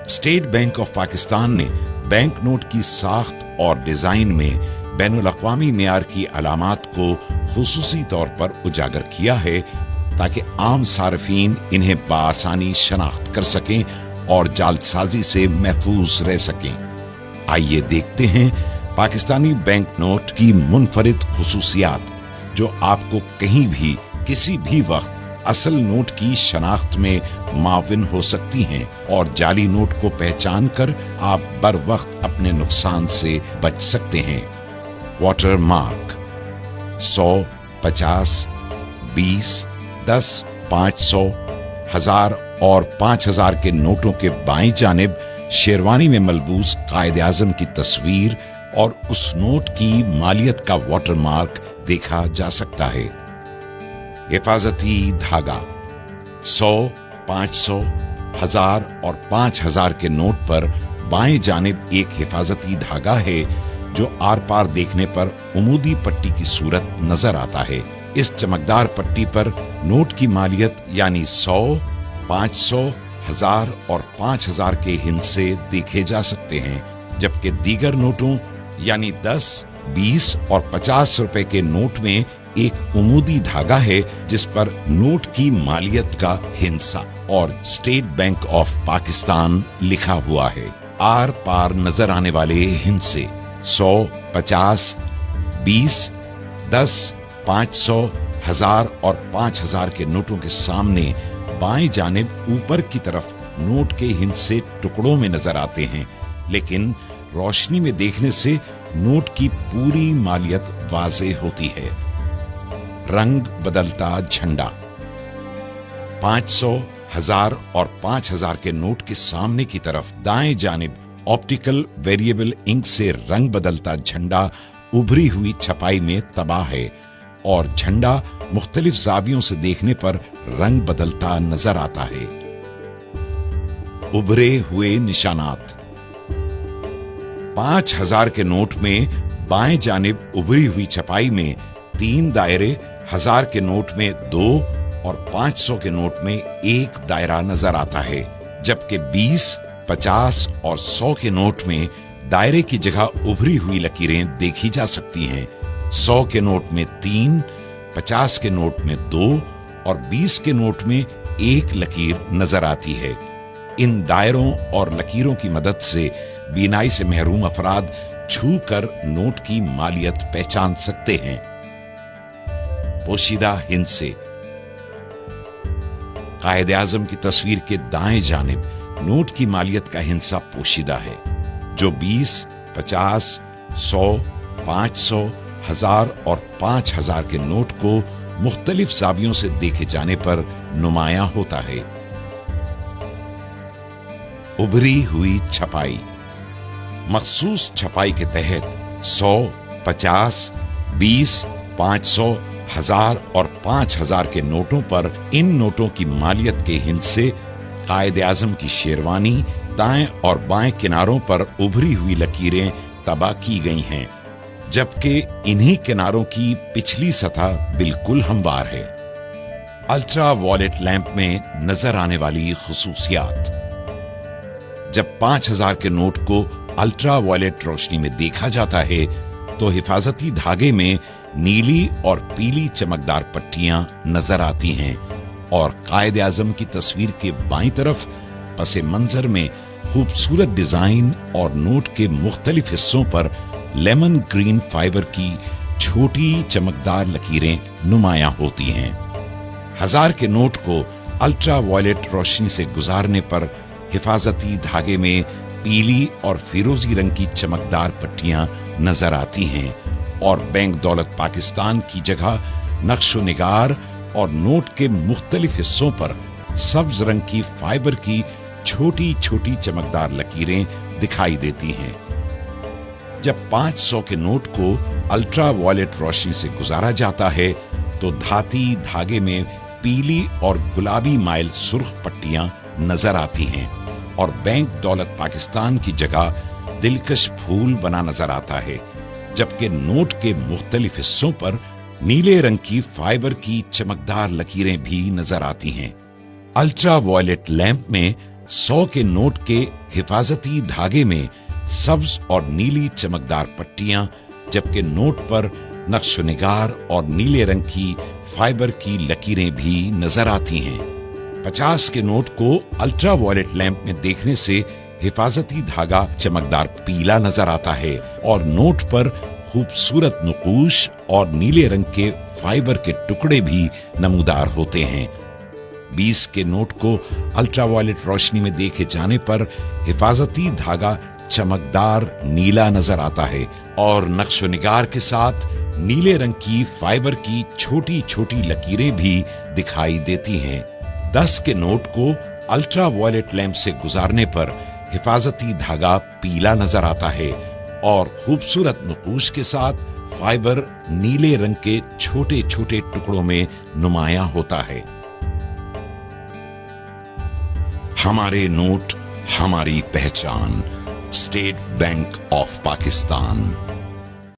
State bank of Pakistan ने bank note की साख्त और डिजाइन में बैनुल अक़वामी मेयार की अलामात को खुसूसी तौर पर उजागर किया है ताकि आम सार्फिन इन्हें बआसानी शनाख्त कर सकें और जालसाजी से महफूज रह सकें। आइए देखते हैं पाकिस्तानी बैंक नोट की मुनफरिद खुसूसियात जो आपको कहीं भी किसी भी वक्त असल नोट की शनाख्त में माविन हो सकती हैं और जाली नोट को पहचान कर आप बर वक्त अपने नुकसान से बच सकते हैं। वाटर मार्क 100, 50, 20, 10, 500, 1000 और 5000 के नोटों के बाईं जानिब शेरवानी में मलबूस कायदे आज़म की तस्वीर और उस नोट की मालियत का वाटर मार्क देखा जा सकता है। हिफाजती धागा 100, 500, 1000 और 5000 के नोट पर बाएं जानिब एक हिफाजती धागा है जो आर पार देखने पर उमूदी पट्टी की सूरत नजर आता है। इस चमकदार पट्टी पर नोट की मालियत यानी 100, 500, 1000 और 5000 के हिस्से देखे जा सकते हैं, जबकि दीगर नोटों यानी 10, 20 और 50 रुपए के नोट में एक उमूदी धागा है जिस पर नोट की मालियत का हिस्सा और स्टेट बैंक ऑफ पाकिस्तान लिखा हुआ है। आर पार नजर आने वाले हिस्से 100, 50, 20, 10, 500, 1000 और 5000 के नोटों के सामने बाएं जानिब ऊपर की तरफ नोट के हिस्से टुकड़ों में नजर आते हैं, लेकिन रोशनी में देखने से नोट की पूरी मालियत वाज़ेह होती है। रंग बदलता झंडा 500, 1000 और 5000 के नोट के सामने की तरफ दाएं जानिब ऑप्टिकल वेरिएबल इंक से रंग बदलता झंडा उभरी हुई छपाई में तबाह है और झंडा मुख्तलिफ जावियों से देखने पर रंग बदलता नजर आता है। उभरे हुए निशानात 5000 के नोट में बाएं जानिब उभरी हुई छपाई में 3 दायरे, 1000 के नोट में 2 और 500 के नोट में 1 दायरा नजर आता है, जबकि 20, 50 और 100 के नोट में दायरे की जगह उभरी हुई लकीरें देखी जा सकती हैं। 100 के नोट में 3, 50 के नोट में 2 और 20 के नोट में 1 लकीर नजर आती है। इन दायरों और लकीरों की मदद से बीनाई से महरूम अफराद छू कर नोट की मालियत पहचान सकते हैं। पोशीदा हिस्से कायदे आज़म की तस्वीर के दाएं जानिब नोट की मालियत का हिस्सा पोशीदा है, जो 20, 50, 100, 500, 1000 और 5000 के नोट को मुख्तलिफ जावियों से देखे जाने पर नुमायां होता है। उभरी हुई छपाई मखसूस छपाई के तहत 100, 50, 20, 500, 1000 और 5000 के नोटों पर इन नोटों की मालियत के हिस्से कायदे आज़म की शेरवानी दाएं और बाएं किनारों पर उभरी हुई लकीरें तबाह की गई हैं, जबकि इन्हीं किनारों की पिछली सतह बिल्कुल हमवार है। अल्ट्रा वॉयलेट लैंप में नजर आने वाली खुसूसियात जब 5000 के नोट को अल्ट्रा वॉयलेट रोशनी में देखा जाता है तो हिफाजती धागे में नीली और पीली चमकदार पट्टियां नजर आती हैं और कायदे आज़म की तस्वीर के बाईं तरफ पसे मंजर में खूबसूरत डिजाइन और नोट के मुख्तलिफ हिस्सों पर लेमन ग्रीन फाइबर की छोटी चमकदार लकीरें नुमायां होती हैं। 1000 के नोट को अल्ट्रा वॉयलेट रोशनी से गुजारने पर हिफाजती धागे में पीली और फिरोजी रंग की चमकदार पट्टियां नजर आती हैं और बैंक दौलत पाकिस्तान की जगह नक्शो निगार और नोट के मुख्तलिफ हिस्सों पर सब्ज रंग की फाइबर की छोटी छोटी चमकदार लकीरें दिखाई देती हैं। जब 500 के नोट को अल्ट्रा वॉयलेट रोशनी से गुजारा जाता है तो धाती धागे में पीली और गुलाबी माइल सुर्ख पट्टियां नजर आती हैं और बैंक दौलत पाकिस्तान की जगह दिलकश फूल बना नजर आता है, जबकि नोट के मुख्तलिफ हिस्सों पर नीले रंग की फाइबर की चमकदार लकीरें भी नजर आती हैं। अल्ट्रा वॉयलेट लैंप में 100 के नोट के हिफाजती धागे में सब्ज और नीली चमकदार पट्टियां, जबकि नोट पर नक्श-ओ-निगार और नीले रंग की फाइबर की लकीरें भी नजर आती हैं। 50 के नोट को अल्ट्रा वायलेट लैंप में देखने से हिफाजती धागा चमकदार पीला नजर आता है और नोट पर खूबसूरत नुकूश और नीले रंग के फाइबर के टुकड़े भी नमूदार होते हैं। 20 के नोट को अल्ट्रा वायलेट रोशनी में देखे जाने पर हिफाजती धागा चमकदार नीला नजर आता है और नक्श-ओ-निगार के साथ नीले रंग की फाइबर की छोटी छोटी लकीरें भी दिखाई देती हैं। 10 के नोट को अल्ट्रा वायलेट लैंप से गुजारने पर हिफाजती धागा पीला नजर आता है और खूबसूरत नुकूश के साथ फाइबर नीले रंग के छोटे छोटे टुकड़ों में नुमाया होता है। हमारे नोट, हमारी पहचान। State bank of Pakistan.